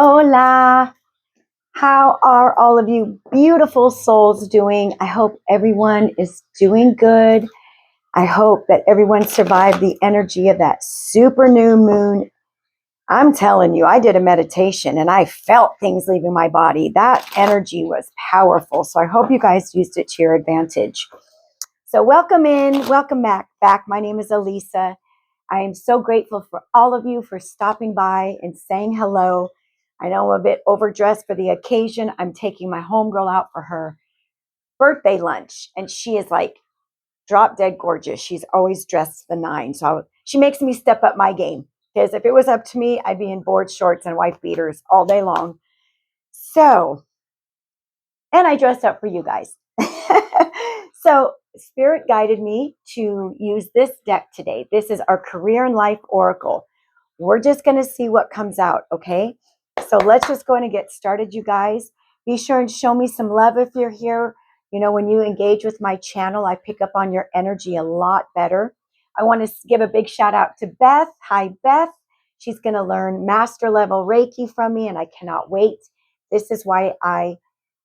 Hola! How are all of you beautiful souls doing? I hope everyone is doing good. I hope that everyone survived the energy of that super new moon. I'm telling you, I did a meditation and I felt things leaving my body. That energy was powerful. So I hope you guys used it to your advantage. So welcome in, welcome back. My name is Elisa. I am so grateful for all of you for stopping by and saying hello. I know I'm a bit overdressed for the occasion. I'm taking my homegirl out for her birthday lunch, and she is like drop dead gorgeous. She's always dressed to the nine. So she makes me step up my game because if it was up to me, I'd be in board shorts and wife beaters all day long. So, and I dressed up for you guys. So, Spirit guided me to use this deck today. This is our Career and Life Oracle. We're just going to see what comes out, okay? So let's just go in and get started, you guys. Be sure and show me some love if you're here. You know, when you engage with my channel, I pick up on your energy a lot better. I want to give a big shout out to Beth. Hi, Beth. She's going to learn master level Reiki from me, and I cannot wait. This is why I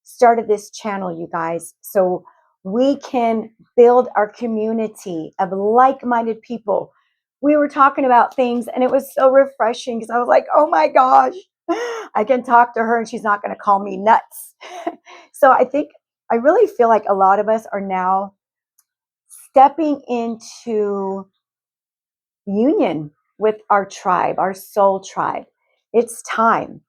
started this channel, you guys, so we can build our community of like-minded people. We were talking about things and it was so refreshing because I was like, oh my gosh, I can talk to her and she's not going to call me nuts. So I really feel like a lot of us are now stepping into union with our tribe, our soul tribe. It's time.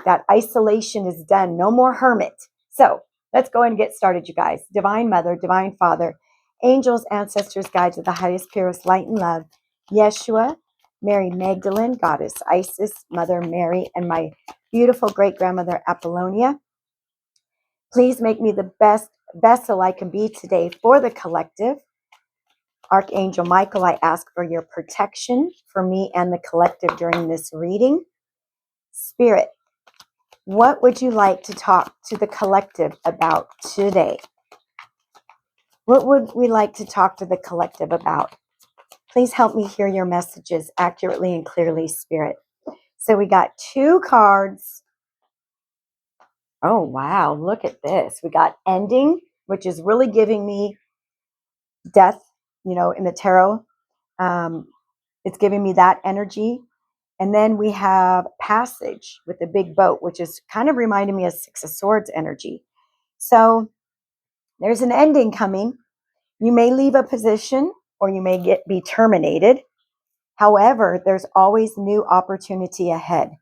That isolation is done. No more hermit. So let's go and get started, you guys. Divine Mother, Divine Father, angels, ancestors, guides of the highest, purest light and love, Yeshua, Mary Magdalene, Goddess Isis, Mother Mary, and my beautiful great-grandmother Apollonia. Please make me the best vessel I can be today for the collective. Archangel Michael, I ask for your protection for me and the collective during this reading. Spirit, what would you like to talk to the collective about today? What would we like to talk to the collective about? Please help me hear your messages accurately and clearly, Spirit. So we got two cards. Oh, wow. Look at this. We got ending, which is really giving me death, you know, in the tarot. It's giving me that energy. And then we have passage with the big boat, which is kind of reminding me of Six of Swords energy. So there's an ending coming. You may leave a position or you may be terminated. However, there's always new opportunity ahead.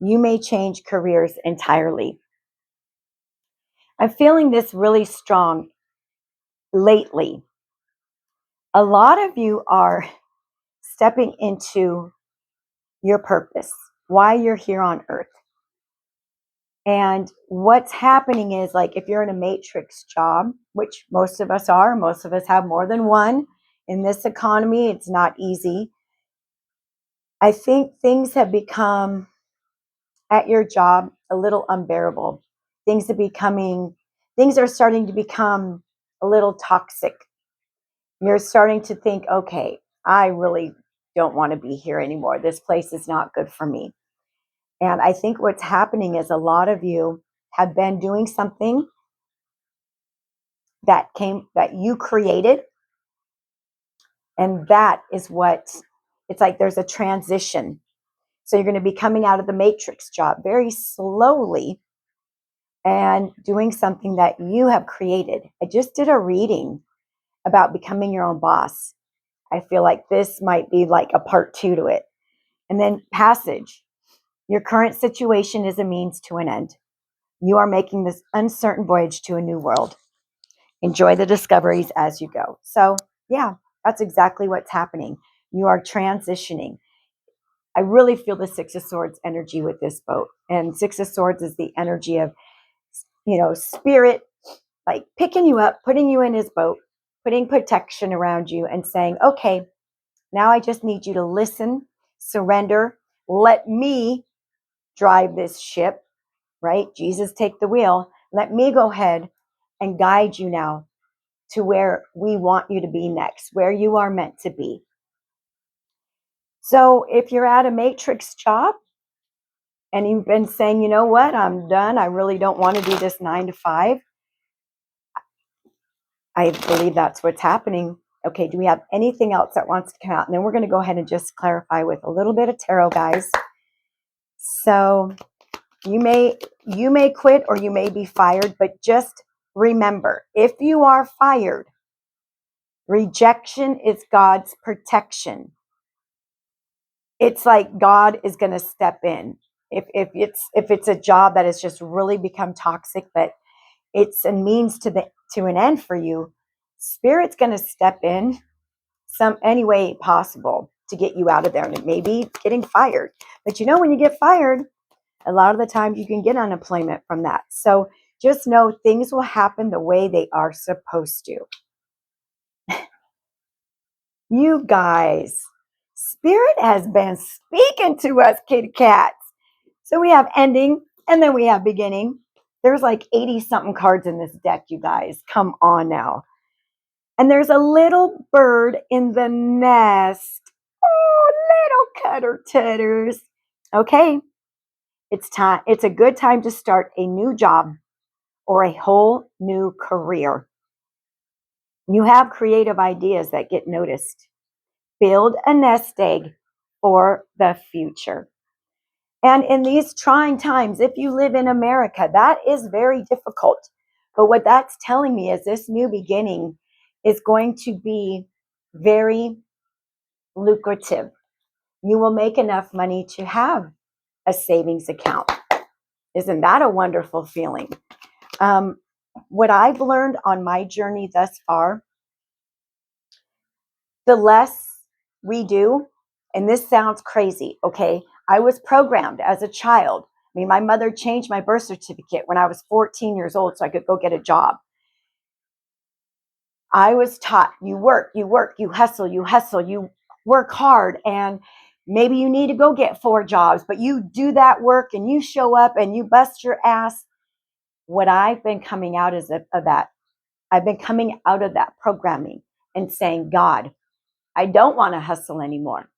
You may change careers entirely. I'm feeling this really strong lately. A lot of you are stepping into your purpose, why you're here on earth. And what's happening is, like, if you're in a matrix job, which most of us are, most of us have more than one. In this economy, it's not easy. I think things have become, at your job, a little unbearable. Things are starting to become a little toxic. You're starting to think, okay, I really don't want to be here anymore. This place is not good for me. And I think what's happening is a lot of you have been doing something that you created. And that is what it's like. There's a transition. So you're going to be coming out of the matrix job very slowly and doing something that you have created. I just did a reading about becoming your own boss. I feel like this might be like a part 2 to it. And then passage. Your current situation is a means to an end. You are making this uncertain voyage to a new world. Enjoy the discoveries as you go. So, yeah, that's exactly what's happening. You are transitioning. I really feel the Six of Swords energy with this boat. And Six of Swords is the energy of, you know, spirit, like picking you up, putting you in his boat, putting protection around you and saying, okay, now I just need you to listen, surrender, let me drive this ship, right? Jesus, take the wheel. Let me go ahead and guide you now to where we want you to be next, where you are meant to be. So if you're at a matrix job, and you've been saying, you know what, I'm done. I really don't want to do this 9 to 5. I believe that's what's happening. Okay, do we have anything else that wants to come out? And then we're going to go ahead and just clarify with a little bit of tarot, guys. So you may quit or you may be fired, but just remember, if you are fired, rejection is God's protection. It's like God is going to step in. If it's a job that has just really become toxic, but it's a means to an end for you, Spirit's going to step in some any way possible to get you out of there. And it may be getting fired. But you know, when you get fired, a lot of the time you can get unemployment from that. So just know things will happen the way they are supposed to. You guys, Spirit has been speaking to us, kitty cats. So we have ending and then we have beginning. There's like 80 something cards in this deck, you guys. Come on now. And there's a little bird in the nest. Oh, little cutter tutters. Okay, it's time. It's a good time to start a new job or a whole new career. You have creative ideas that get noticed. Build a nest egg for the future. And in these trying times, if you live in America, that is very difficult. But what that's telling me is this new beginning is going to be very lucrative. You will make enough money to have a savings account. Isn't that a wonderful feeling? What I've learned on my journey thus far, the less we do, and this sounds crazy, okay? I was programmed as a child. I mean, my mother changed my birth certificate when I was 14 years old so I could go get a job. I was taught you work, you hustle, you work hard, and maybe you need to go get 4 jobs, but you do that work and you show up and you bust your ass. What I've been coming out of that, I've been coming out of that programming and saying, God, I don't want to hustle anymore.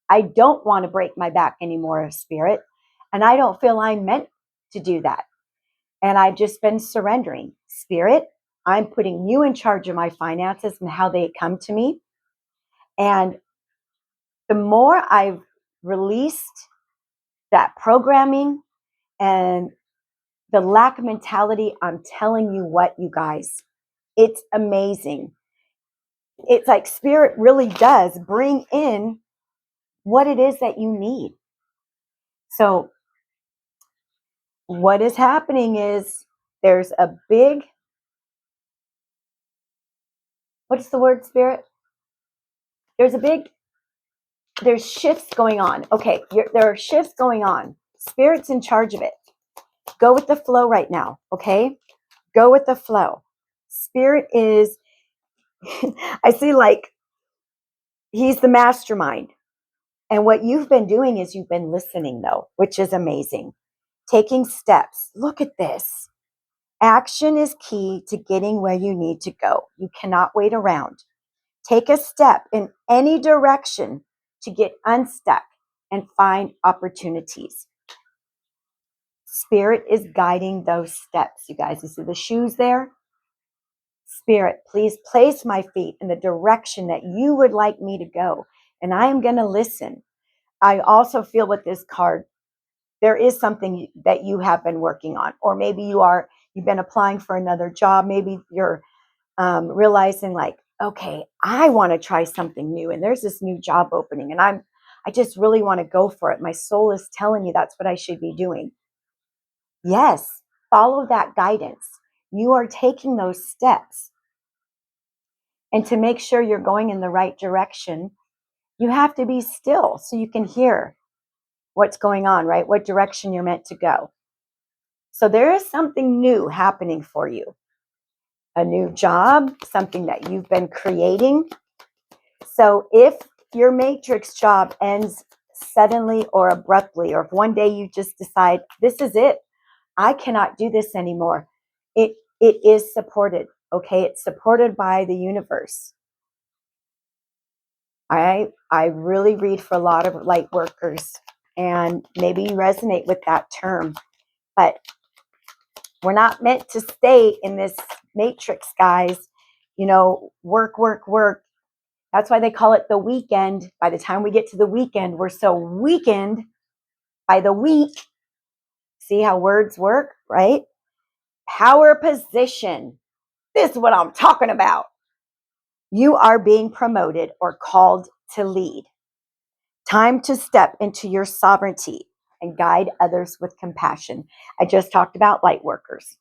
I don't want to break my back anymore, Spirit. And I don't feel I'm meant to do that. And I've just been surrendering. Spirit, I'm putting you in charge of my finances and how they come to me. And the more I've released that programming and the lack of mentality, I'm telling you what, you guys, it's amazing. It's like Spirit really does bring in what it is that you need. So what is happening is there's a big, what's the word, Spirit? There's shifts going on. Okay, there are shifts going on. Spirit's in charge of it. Go with the flow right now, okay? Go with the flow. Spirit is, I see like he's the mastermind. And what you've been doing is you've been listening, though, which is amazing. Taking steps. Look at this. Action is key to getting where you need to go. You cannot wait around. Take a step in any direction to get unstuck and find opportunities. Spirit is guiding those steps, you guys. You see the shoes there? Spirit, please place my feet in the direction that you would like me to go. And I am going to listen. I also feel with this card, there is something that you have been working on, or maybe you've been applying for another job. Maybe you're realizing like, okay, I want to try something new, and there's this new job opening, and I just really want to go for it. My soul is telling me that's what I should be doing. Yes, follow that guidance. You are taking those steps. And to make sure you're going in the right direction, you have to be still so you can hear what's going on, right? What direction you're meant to go. So there is something new happening for you. A new job, something that you've been creating. So if your matrix job ends suddenly or abruptly, or if one day you just decide, this is it, I cannot do this anymore, it is supported, okay? It's supported by the universe. I really read for a lot of light workers, and maybe you resonate with that term. But we're not meant to stay in this matrix, guys. You know, work, work, work. That's why they call it the weekend. By the time we get to the weekend, we're so weakened by the week. See how words work, right? Power position. This is what I'm talking about. You are being promoted or called to lead. Time to step into your sovereignty and guide others with compassion. I just talked about light workers.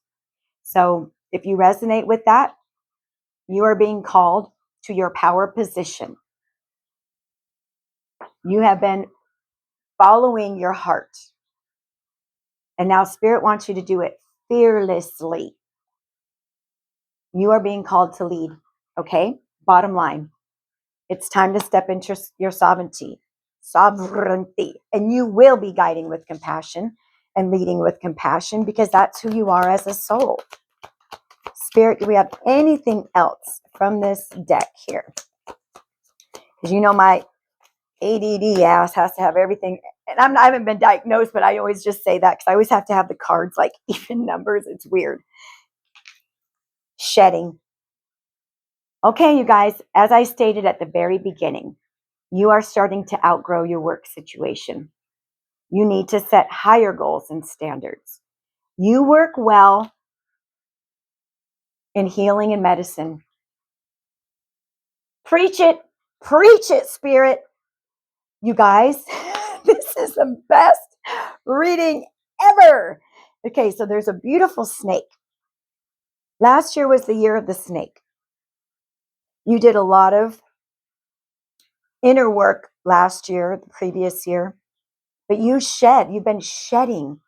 So if you resonate with that, you are being called to your power position. You have been following your heart. And now Spirit wants you to do it fearlessly. You are being called to lead. Okay? Bottom line, it's time to step into your sovereignty. And you will be guiding with compassion and leading with compassion because that's who you are as a soul. Spirit, do we have anything else from this deck here? Because you know my ADD ass has to have everything. And I haven't been diagnosed, but I always just say that because I always have to have the cards like even numbers. It's weird. Shedding. Okay, you guys, as I stated at the very beginning, you are starting to outgrow your work situation. You need to set higher goals and standards. You work well in healing and medicine. Preach it, Spirit. You guys, this is the best reading ever. Okay, so there's a beautiful snake. Last year was the year of the snake. You did a lot of inner work last year, the previous year, but you've been shedding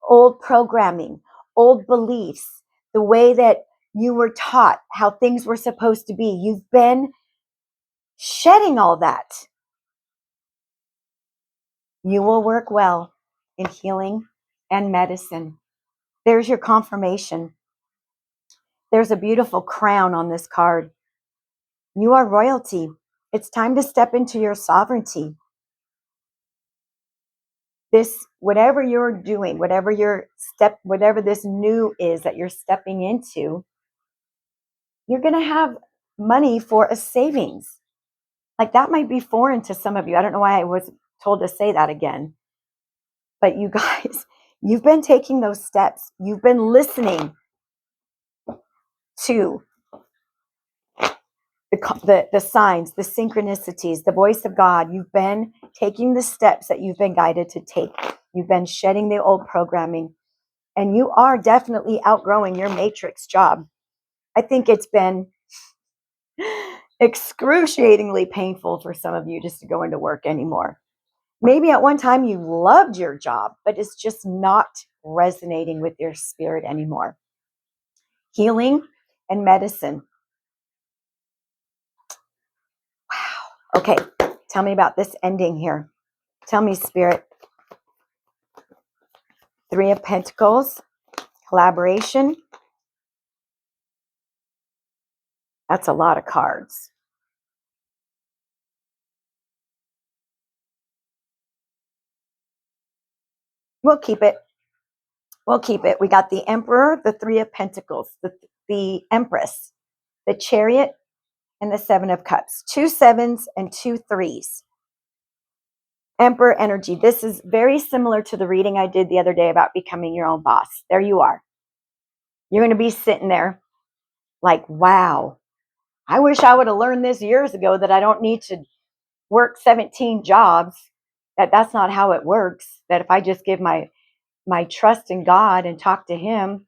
old programming, old beliefs, the way that you were taught how things were supposed to be. You've been shedding all that. You will work well in healing and medicine. There's your confirmation. There's a beautiful crown on this card. You are royalty. It's time to step into your sovereignty. This, whatever you're doing, whatever this new is that you're stepping into, you're going to have money for a savings. Like that might be foreign to some of you. I don't know why I was told to say that again. But you guys, you've been taking those steps. You've been listening to the signs, the synchronicities, the voice of God. You've been taking the steps that you've been guided to take. You've been shedding the old programming. And you are definitely outgrowing your matrix job. I think it's been excruciatingly painful for some of you just to go into work anymore. Maybe at one time you loved your job, but it's just not resonating with your spirit anymore. Healing and medicine. Wow. Okay, tell me about this ending here. Tell me, Spirit. Three of Pentacles, collaboration. That's a lot of cards. We'll keep it. We'll keep it. We got the Emperor, the Three of Pentacles, the Empress, the Chariot, and the Seven of Cups. 2 sevens and 2 threes. Emperor energy. This is very similar to the reading I did the other day about becoming your own boss. There you are. You're going to be sitting there like, wow, I wish I would have learned this years ago that I don't need to work 17 jobs. That's not how it works. That if I just give my trust in God and talk to him,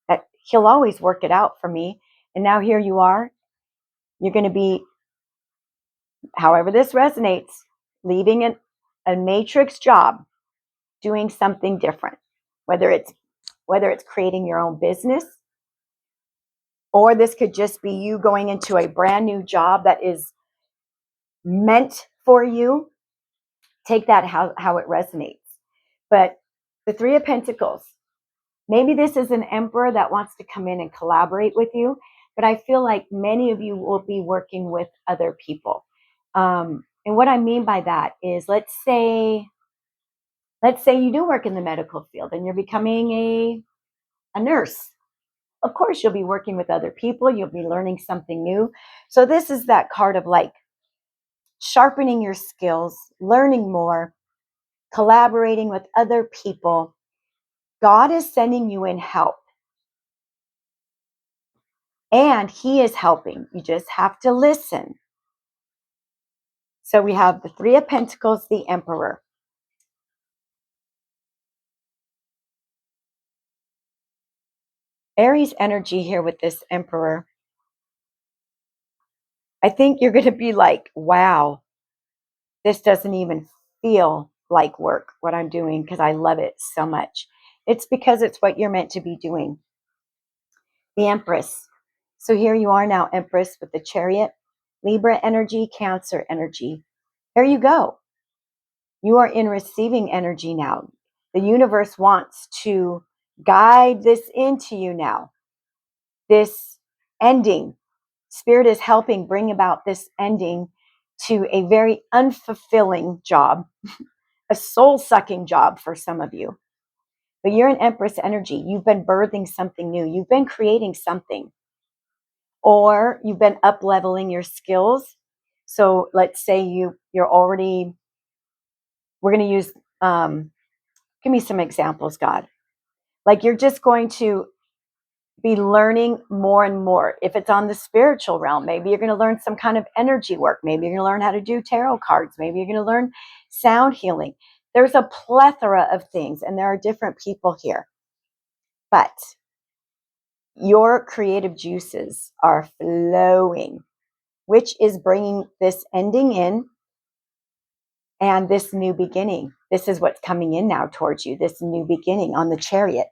that he'll always work it out for me. And now here you are. You're going to be, however this resonates, leaving a matrix job, doing something different, whether it's creating your own business, or this could just be you going into a brand new job that is meant for you. Take that how it resonates. But the Three of Pentacles, maybe this is an emperor that wants to come in and collaborate with you, but I feel like many of you will be working with other people. And what I mean by that is, let's say Let's say you do work in the medical field and you're becoming a nurse. Of course, you'll be working with other people. You'll be learning something new. So this is that card of like sharpening your skills, learning more, collaborating with other people. God is sending you in help. And he is helping. You just have to listen. So we have the Three of Pentacles, the Emperor. Aries energy here with this Emperor. I think you're going to be like, wow, this doesn't even feel like work, what I'm doing, because I love it so much. It's because it's what you're meant to be doing. The Empress. So here you are now, Empress, with the Chariot, Libra energy, Cancer energy. There you go. You are in receiving energy now. The universe wants to guide this into you now. This ending. Spirit is helping bring about this ending to a very unfulfilling job, a soul-sucking job for some of you. But you're an Empress energy. You've been birthing something new. You've been creating something. Or you've been up-leveling your skills. So let's say you're already, we're going to use, give me some examples, God. Like you're just going to be learning more and more. If it's on the spiritual realm, maybe you're going to learn some kind of energy work. Maybe you're going to learn how to do tarot cards. Maybe you're going to learn sound healing. There's a plethora of things, and there are different people here. But your creative juices are flowing, which is bringing this ending in and this new beginning. This is what's coming in now towards you, this new beginning on the Chariot.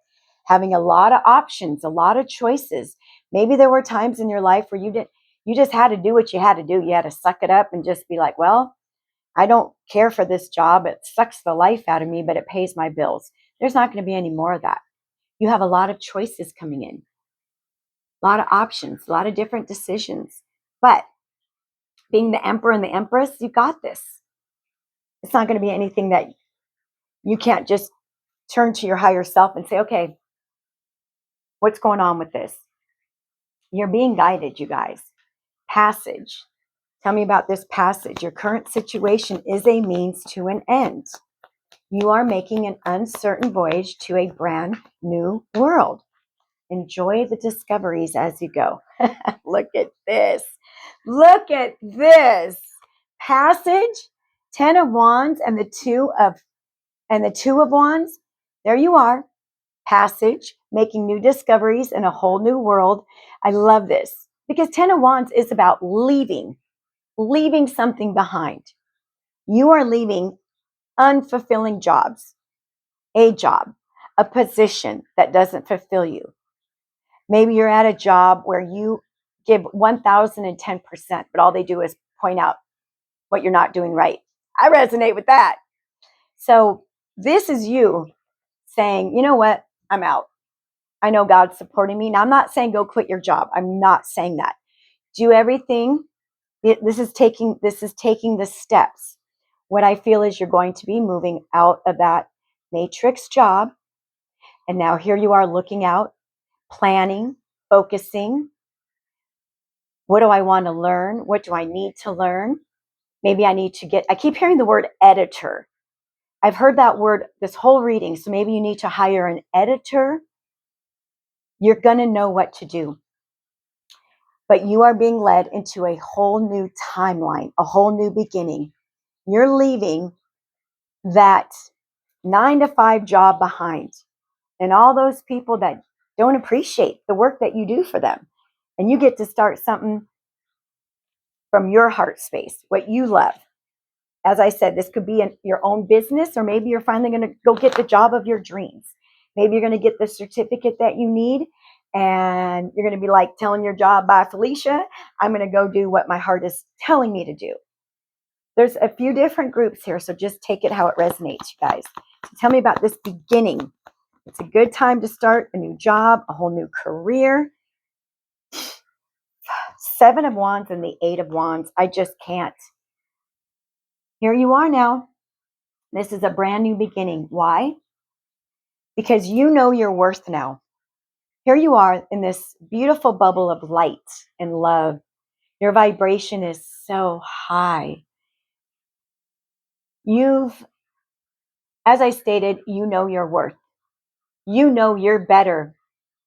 Having a lot of options, a lot of choices. Maybe there were times in your life where you just had to do what you had to do. You had to suck it up and just be like, well, I don't care for this job. It sucks the life out of me, but it pays my bills. There's not going to be any more of that. You have a lot of choices coming in, a lot of options, a lot of different decisions. But being the Emperor and the Empress, you got this. It's not going to be anything that you can't just turn to your higher self and say, okay, what's going on with this? You're being guided, you guys. Passage. Tell me about this passage. Your current situation is a means to an end. You are making an uncertain voyage to a brand new world. Enjoy the discoveries as you go. Look at this. Look at this. Passage, 10 of Wands and the 2 of Wands. There you are. Passage, making new discoveries in a whole new world. I love this because 10 of Wands is about leaving something behind. You are leaving unfulfilling jobs, a job, a position that doesn't fulfill you. Maybe you're at a job where you give 1010%, but all they do is point out what you're not doing right. I resonate with that. So this is you saying, you know what? I'm out. I know God's supporting me. Now, I'm not saying go quit your job. I'm not saying that. Do everything. This is taking the steps. What I feel is you're going to be moving out of that matrix job. And now here you are looking out, planning, focusing. What do I want to learn? What do I need to learn? Maybe I keep hearing the word editor. I've heard that word this whole reading. So maybe you need to hire an editor. You're going to know what to do. But you are being led into a whole new timeline, a whole new beginning. You're leaving that 9-to-5 job behind and all those people that don't appreciate the work that you do for them. And you get to start something from your heart space, what you love. As I said, this could be your own business, or maybe you're finally going to go get the job of your dreams. Maybe you're going to get the certificate that you need, and you're going to be like telling your job, bye, Felicia, I'm going to go do what my heart is telling me to do. There's a few different groups here, so just take it how it resonates, you guys. So tell me about this beginning. It's a good time to start a new job, a whole new career. 7 of Wands and the 8 of Wands. I just can't. Here you are now. This is a brand new beginning. Why? Because you know your worth now. Here you are in this beautiful bubble of light and love. Your vibration is so high. You've, as I stated, you know your worth. You know you're better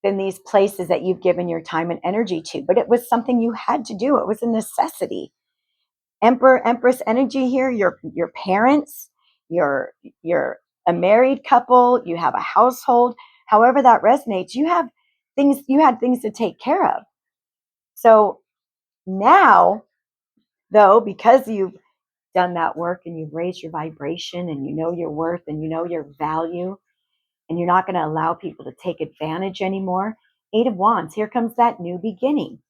than these places that you've given your time and energy to, but it was something you had to do. It was a necessity. Emperor, Empress energy here, your parents, you're a married couple, you have a household, however that resonates, you had things to take care of. So now, though, because you've done that work and you've raised your vibration and you know your worth and you know your value, and you're not going to allow people to take advantage anymore. Eight of Wands, here comes that new beginning.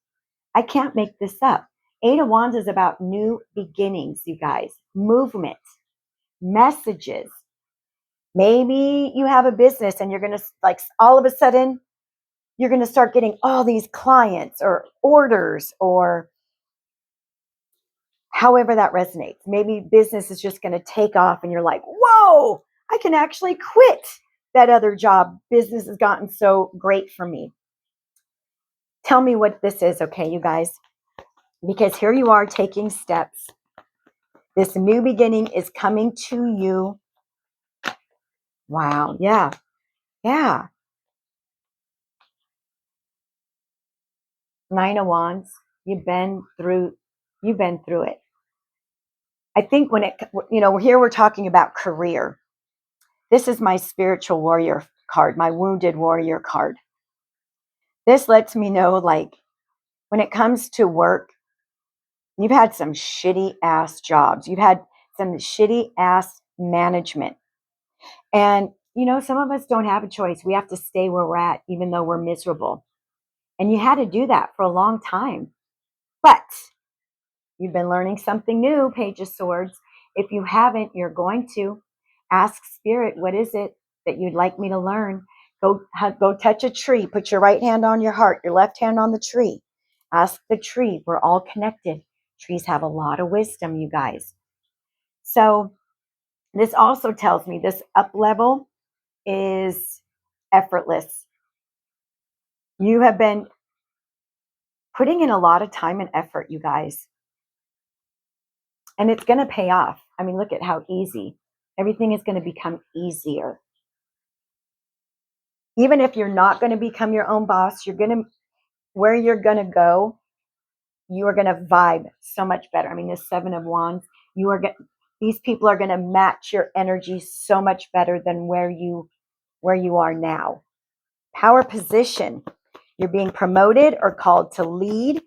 I can't make this up. Eight of Wands is about new beginnings, you guys. Movement, messages. Maybe you have a business and you're going to, like, all of a sudden, you're going to start getting all these clients or orders or however that resonates. Maybe business is just going to take off and you're like, whoa, I can actually quit that other job. Business has gotten so great for me. Tell me what this is, okay, you guys? Because here you are taking steps. This new beginning is coming to you. Wow. Yeah. Yeah. Nine of Wands. You've been through it. I think here we're talking about career. This is my spiritual warrior card, my wounded warrior card. This lets me know, like, when it comes to work, you've had some shitty ass jobs. You've had some shitty ass management. And, some of us don't have a choice. We have to stay where we're at, even though we're miserable. And you had to do that for a long time. But you've been learning something new, Page of Swords. If you haven't, you're going to ask Spirit, what is it that you'd like me to learn? Go touch a tree. Put your right hand on your heart, your left hand on the tree. Ask the tree. We're all connected. Trees have a lot of wisdom, you guys. So this also tells me this up level is effortless. You have been putting in a lot of time and effort, you guys. And it's going to pay off. I mean, look at how easy. Everything is going to become easier. Even if you're not going to become your own boss, where you're going to go, you are going to vibe so much better. I mean, the Seven of Wands, these people are going to match your energy so much better than where you are now. Power position. You're being promoted or called to lead.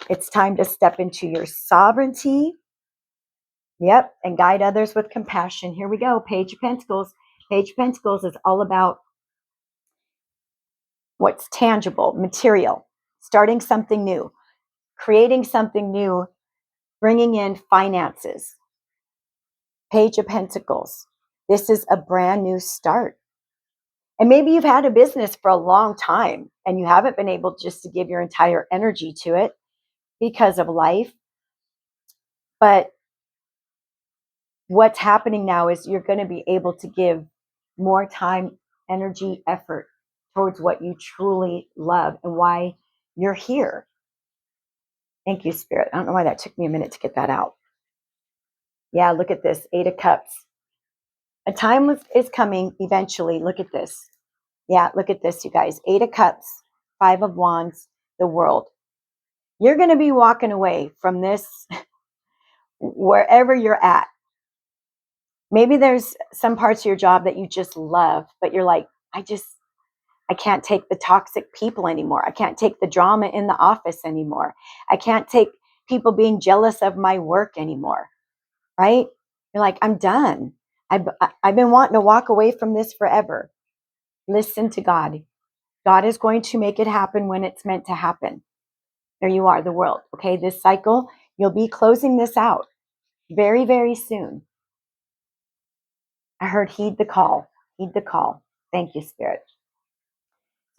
It's time to step into your sovereignty. Yep, and guide others with compassion. Here we go. Page of Pentacles. Page of Pentacles is all about what's tangible, material, starting something new, creating something new, bringing in finances. Page of Pentacles. This is a brand new start. And maybe you've had a business for a long time and you haven't been able just to give your entire energy to it because of life. But what's happening now is you're going to be able to give more time, energy, effort towards what you truly love and why you're here. Thank you, Spirit. I don't know why that took me a minute to get that out. Yeah, look at this. Eight of Cups. A time is coming eventually. Look at this. Yeah, look at this, you guys. Eight of Cups, Five of Wands, the World. You're going to be walking away from this wherever you're at. Maybe there's some parts of your job that you just love, but you're like, I can't take the toxic people anymore. I can't take the drama in the office anymore. I can't take people being jealous of my work anymore, right? You're like, I'm done. I've been wanting to walk away from this forever. Listen to God. God is going to make it happen when it's meant to happen. There you are, the World. Okay, this cycle, you'll be closing this out very, very soon. I heard heed the call. Heed the call. Thank you, Spirit.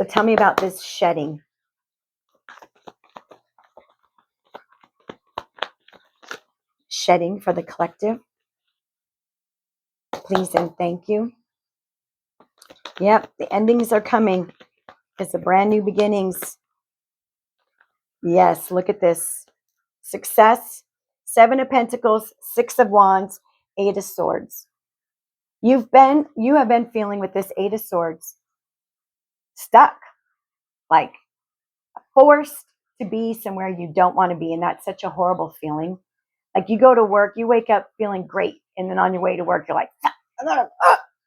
So tell me about this shedding. Shedding for the collective. Please and thank you. Yep, the endings are coming. It's a brand new beginnings. Yes, look at this. Success, 7 of Pentacles, 6 of Wands, 8 of Swords. You have been feeling with this 8 of Swords stuck, like forced to be somewhere you don't want to be. And that's such a horrible feeling. Like you go to work, you wake up feeling great. And then on your way to work, you're like, and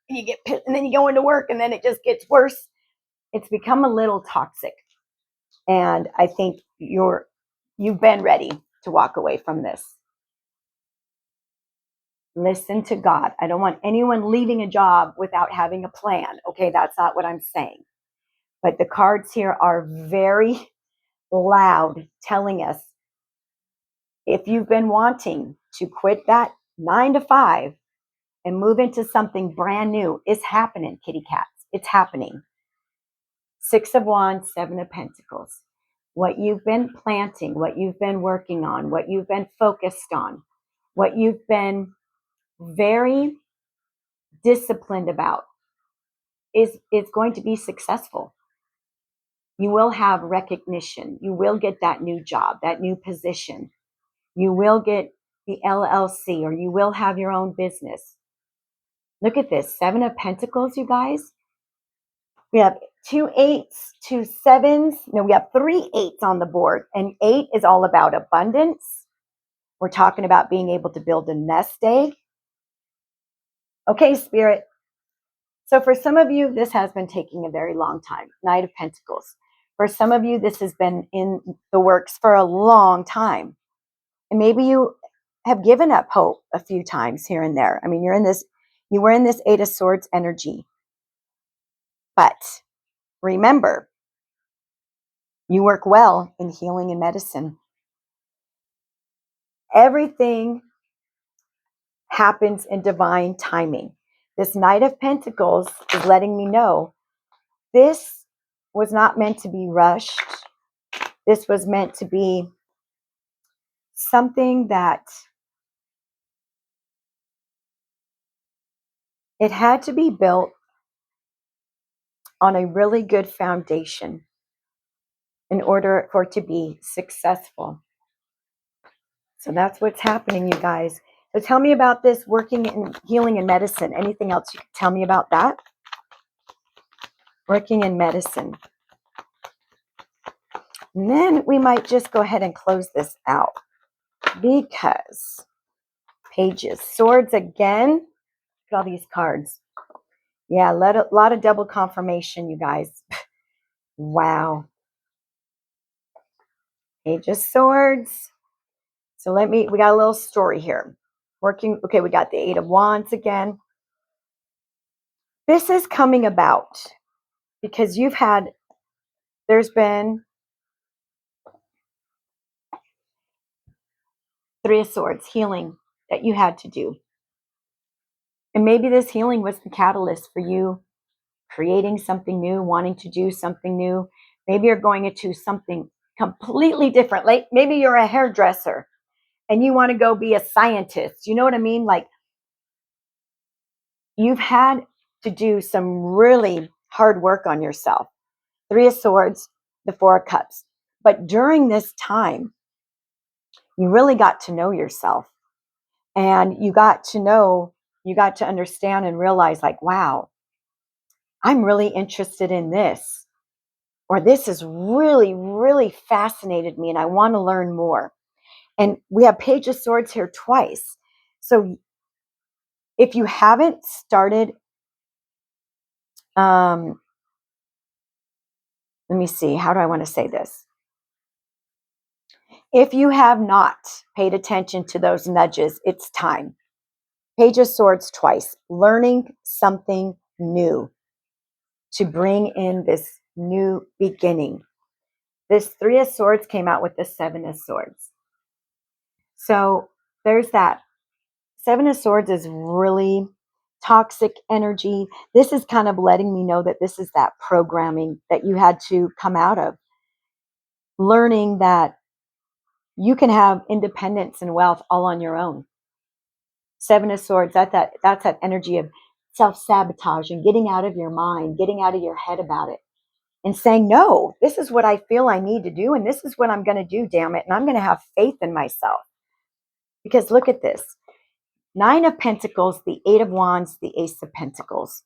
you get pissed. And then you go into work and then it just gets worse. It's become a little toxic. And I think you've been ready to walk away from this. Listen to God. I don't want anyone leaving a job without having a plan. Okay, that's not what I'm saying. But the cards here are very loud, telling us if you've been wanting to quit that 9 to 5 and move into something brand new, it's happening, kitty cats. It's happening. 6 of Wands, 7 of Pentacles. What you've been planting, what you've been working on, what you've been focused on, what you've been very disciplined about is going to be successful. You will have recognition. You will get that new job, that new position. You will get the LLC, or you will have your own business. Look at this, 7 of Pentacles, you guys. We have 2 8s, 2 7s. No, we have 3 8s on the board. And 8 is all about abundance. We're talking about being able to build a nest egg. Okay, Spirit. So for some of you, this has been taking a very long time. Knight of Pentacles. For some of you, this has been in the works for a long time. And maybe you have given up hope a few times here and there. I mean, you were in this 8 of Swords energy. But remember, you work well in healing and medicine. Everything happens in divine timing. This Knight of Pentacles is letting me know this was not meant to be rushed. This was meant to be something that it had to be built on a really good foundation in order for it to be successful. So that's what's happening, you guys. So tell me about this working in healing and medicine. Anything else you can tell me about that? Working in medicine. And then we might just go ahead and close this out because pages, swords again. Look at all these cards. Yeah, a lot of double confirmation, you guys. Wow. Page of Swords. So we got a little story here. Okay, we got the 8 of Wands again. This is coming about because there's been 3 of Swords, healing that you had to do. And maybe this healing was the catalyst for you creating something new, wanting to do something new. Maybe you're going into something completely different. Like maybe you're a hairdresser and you want to go be a scientist. You know what I mean? Like you've had to do some really hard work on yourself. 3 of Swords, the 4 of Cups. But during this time, you really got to know yourself. And you got to understand and realize like, wow, I'm really interested in this. Or this has really, really fascinated me and I want to learn more. And we have Page of Swords here twice. So if you haven't started, let me see, how do I want to say this? If you have not paid attention to those nudges, it's time. Page of Swords twice, learning something new to bring in this new beginning. This 3 of Swords came out with the 7 of Swords. So there's that. 7 of Swords is really toxic energy. This is kind of letting me know that this is that programming that you had to come out of. Learning that you can have independence and wealth all on your own. Seven of Swords, that's that energy of self-sabotage and getting out of your mind, getting out of your head about it and saying, no, this is what I feel I need to do. And this is what I'm going to do, damn it. And I'm going to have faith in myself. Because look at this. Nine of Pentacles, the Eight of Wands, the Ace of Pentacles.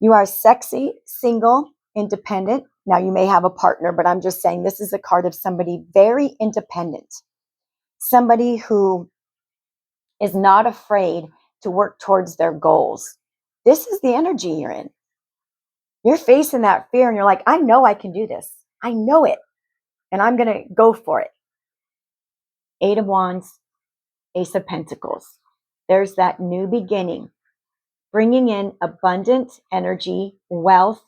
You are sexy, single, independent. Now you may have a partner, but I'm just saying this is a card of somebody very independent. Somebody who is not afraid to work towards their goals. This is the energy you're in. You're facing that fear and you're like, I know I can do this. I know it. And I'm going to go for it. Eight of Wands, Ace of Pentacles. There's that new beginning, bringing in abundant energy, wealth,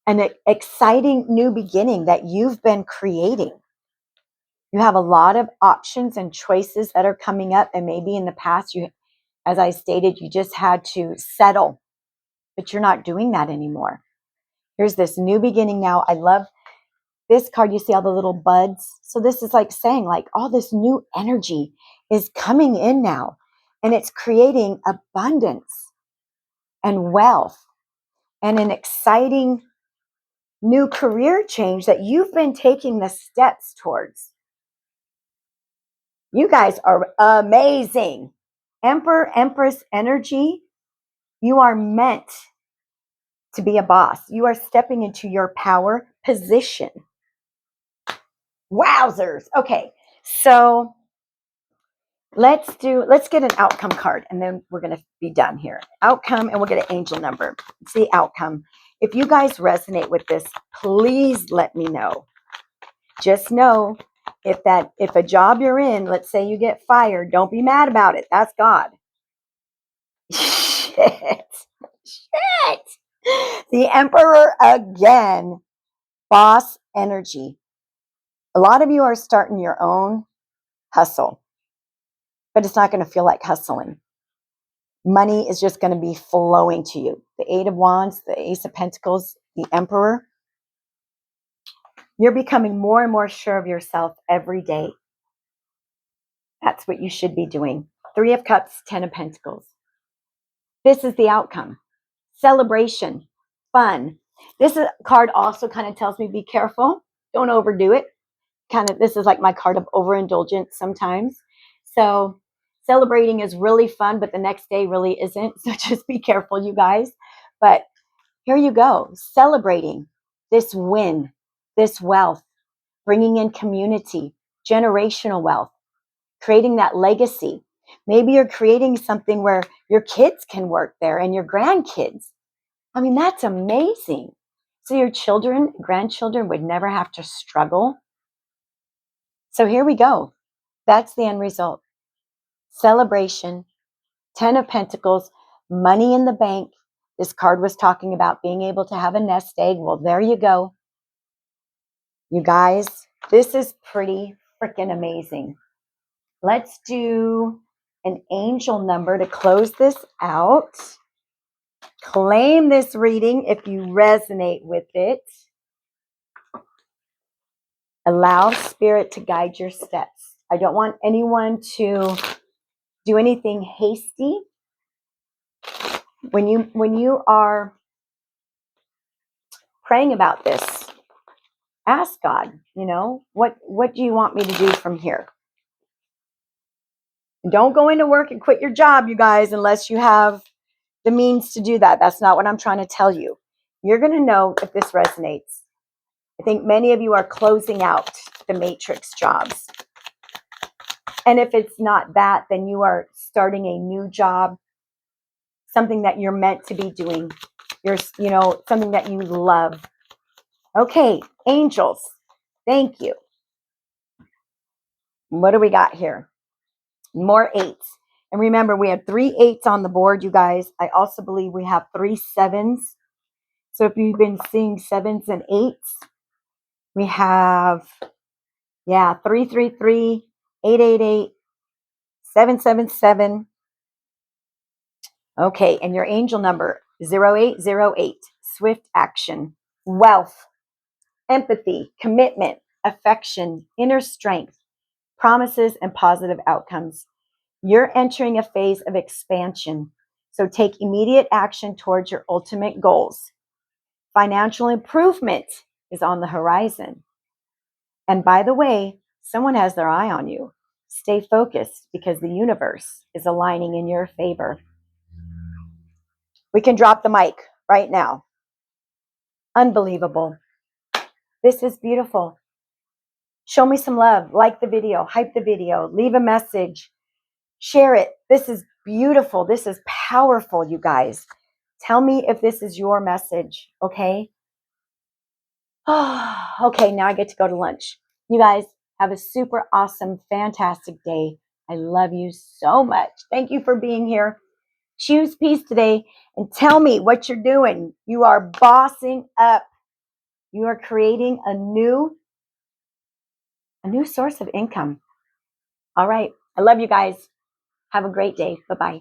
an exciting new beginning that you've been creating. You have a lot of options and choices that are coming up. And maybe in the past, you, as I stated, you just had to settle, but you're not doing that anymore. Here's this new beginning now. I love this card. You see all the little buds. So this is like saying like all this new energy is coming in now, and it's creating abundance and wealth and an exciting new career change that you've been taking the steps towards. You guys are amazing. Emperor, Empress energy. You are meant to be a boss. You are stepping into your power position. Wowzers. Okay. So let's get an outcome card and then we're going to be done here. Outcome, and we'll get an angel number. It's the outcome. If you guys resonate with this, please let me know. Just know if a job you're in, let's say you get fired, don't be mad about it. That's God. Shit. The Emperor again. Boss energy. A lot of you are starting your own hustle, but it's not going to feel like hustling. Money is just going to be flowing to you. The Eight of Wands, the Ace of Pentacles, the Emperor. You're becoming more and more sure of yourself every day. That's what you should be doing. Three of Cups, Ten of Pentacles. This is the outcome. Celebration, fun. This card also kind of tells me be careful. Don't overdo it. This is like my card of overindulgence sometimes. So celebrating is really fun, but the next day really isn't. So just be careful, you guys. But here you go, celebrating this win, this wealth, bringing in community, generational wealth, creating that legacy. Maybe you're creating something where your kids can work there and your grandkids. I mean, that's amazing. So your children, grandchildren would never have to struggle. So here we go. That's the end result. Celebration, Ten of Pentacles, money in the bank. This card was talking about being able to have a nest egg. Well, there you go. You guys, this is pretty freaking amazing. Let's do an angel number to close this out. Claim this reading if you resonate with it. Allow spirit to guide your steps. I don't want anyone to do anything hasty. When you are praying about this, ask God, what do you want me to do from here? Don't go into work and quit your job, you guys, unless you have the means to do that. That's not what I'm trying to tell you. You're going to know if this resonates. I think many of you are closing out the matrix jobs. And if it's not that, then you are starting a new job, something that you're meant to be doing. Something that you love. Okay, angels, thank you. What do we got here? More eights. And remember, we had 3 8s on the board, you guys. I also believe we have 3 7s. So if you've been seeing 7s and 8s, we have, 333, 888, 777. Okay, and your angel number, 0808. Swift action, wealth, empathy, commitment, affection, inner strength, promises, and positive outcomes. You're entering a phase of expansion. So take immediate action towards your ultimate goals. Financial improvement is on the horizon. And by the way, someone has their eye on you. Stay focused because the universe is aligning in your favor. We can drop the mic right now. Unbelievable. This is beautiful. Show me some love. Like the video, hype the video, leave a message, share it. This is beautiful. This is powerful, you guys. Tell me if this is your message, okay? Okay, now I get to go to lunch. You guys have a super awesome, fantastic day. I love you so much. Thank you for being here. Choose peace today and tell me what you're doing. You are bossing up. You are creating a new source of income. All right. I love you guys. Have a great day. Bye-bye.